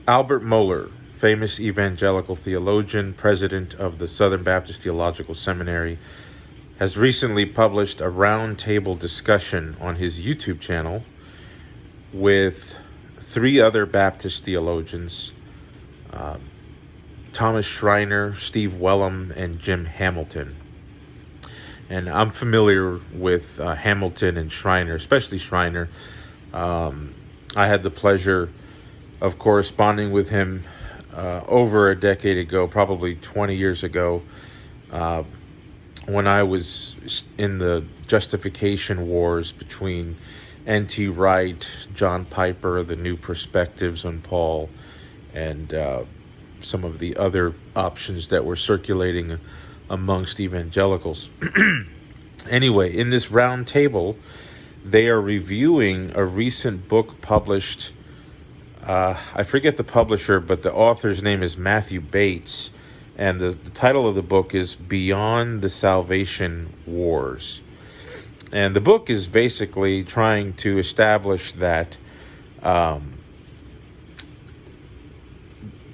Albert Mohler, famous evangelical theologian, president of the Southern Baptist Theological Seminary, has recently published a roundtable discussion on his YouTube channel with three other Baptist theologians, Thomas Schreiner, Steve Wellum, and Jim Hamilton. And I'm familiar with Hamilton and Schreiner, especially Schreiner. I had the pleasure of corresponding with him over a decade ago, probably 20 years ago, when I was in the justification wars between N.T. Wright, John Piper, the New Perspectives on Paul, and some of the other options that were circulating amongst evangelicals. Anyway, in this round table, they are reviewing a recent book published. I forget the publisher, but the author's name is Matthew Bates, and the title of the book is Beyond the Salvation Wars. And the book is basically trying to establish that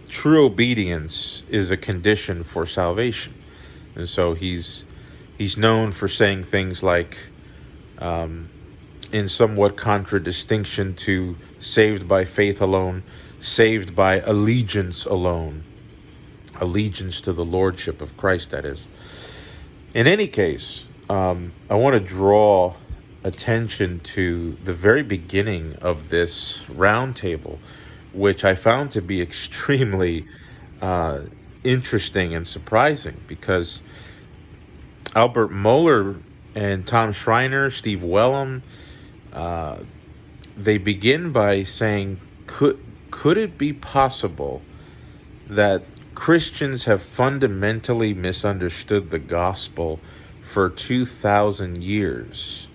true obedience is a condition for salvation. And so he's known for saying things like, in somewhat contradistinction to saved by faith alone, saved by allegiance alone. Allegiance to the lordship of Christ, that is. In any case, I want to draw attention to the very beginning of this roundtable, which I found to be extremely interesting and surprising, because Albert Mohler and Tom Schreiner, Steve Wellum, they begin by saying, could it be possible that Christians have fundamentally misunderstood the gospel for 2,000 years?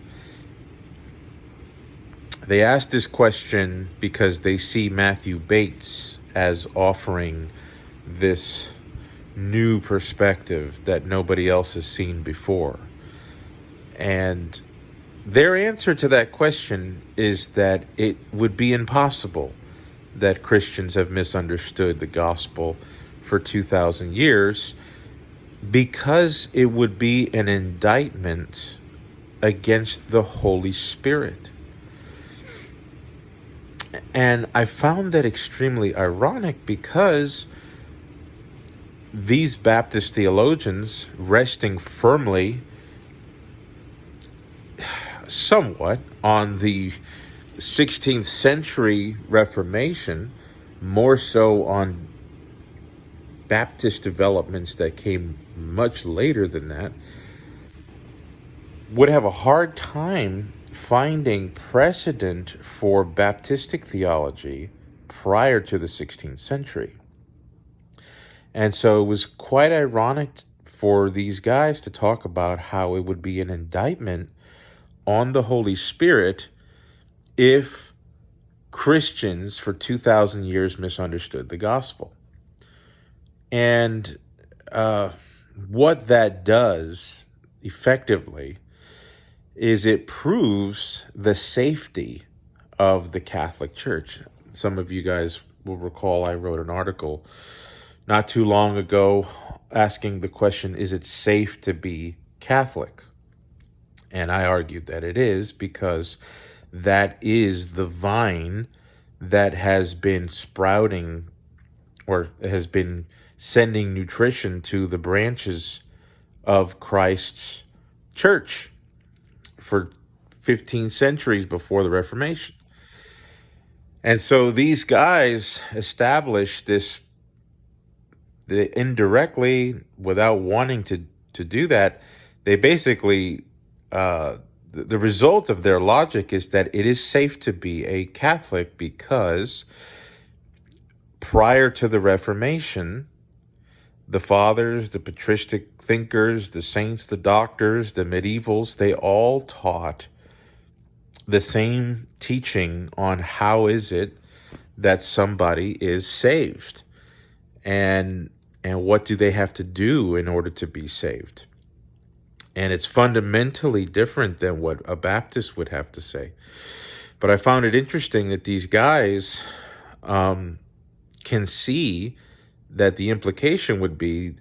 They ask this question because they see Matthew Bates as offering this new perspective that nobody else has seen before. And their answer to that question is that it would be impossible that Christians have misunderstood the gospel for 2,000 years, because it would be an indictment against the Holy Spirit. And I found that extremely ironic, because these Baptist theologians, resting firmly, somewhat, on the 16th century Reformation, more so on Baptist developments that came much later than that, would have a hard time finding precedent for Baptistic theology prior to the 16th century. And so it was quite ironic for these guys to talk about how it would be an indictment on the Holy Spirit if Christians for 2,000 years misunderstood the gospel. And what that does effectively is it proves the safety of the Catholic Church. Some of you guys will recall I wrote an article not too long ago asking the question, is it safe to be Catholic? And I argued that it is, because that is the vine that has been sprouting, or has been sending nutrition to the branches of Christ's church for 15 centuries before the Reformation. And so these guys established this, indirectly, without wanting to do that. They basically, the result of their logic is that it is safe to be a Catholic, because prior to the Reformation, the fathers, the patristic thinkers, the saints, the doctors, the medievals, they all taught the same teaching on how is it that somebody is saved, and what do they have to do in order to be saved. And it's fundamentally different than what a Baptist would have to say. But I found it interesting that these guys can see that the implication would be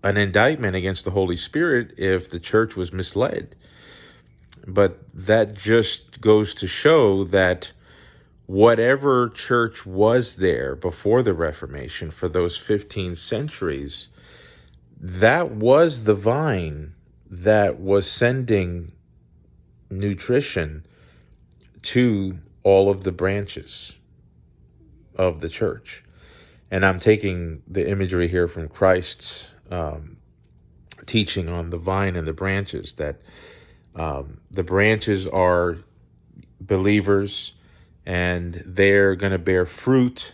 an indictment against the Holy Spirit if the church was misled. But that just goes to show that whatever church was there before the Reformation for those 15 centuries, that was the vine that was sending nutrition to all of the branches of the church. And I'm taking the imagery here from Christ's teaching on the vine and the branches, that the branches are believers and they're going to bear fruit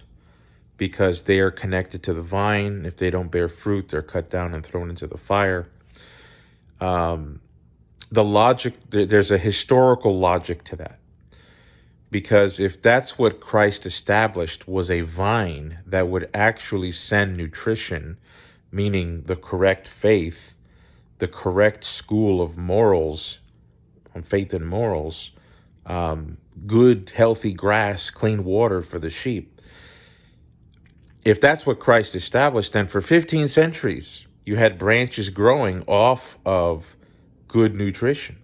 because they are connected to the vine. If they don't bear fruit, they're cut down and thrown into the fire. The logic, there's a historical logic to that. Because if that's what Christ established, was a vine that would actually send nutrition, meaning the correct faith, the correct school of morals, on faith and morals, good, healthy grass, clean water for the sheep. If that's what Christ established, then for 15 centuries, you had branches growing off of good nutrition.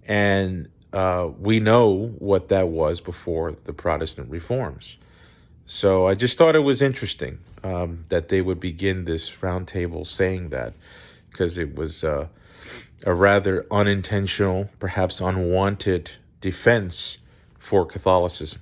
And we know what that was before the Protestant reforms. So I just thought it was interesting that they would begin this roundtable saying that, because it was a rather unintentional, perhaps unwanted defense for Catholicism.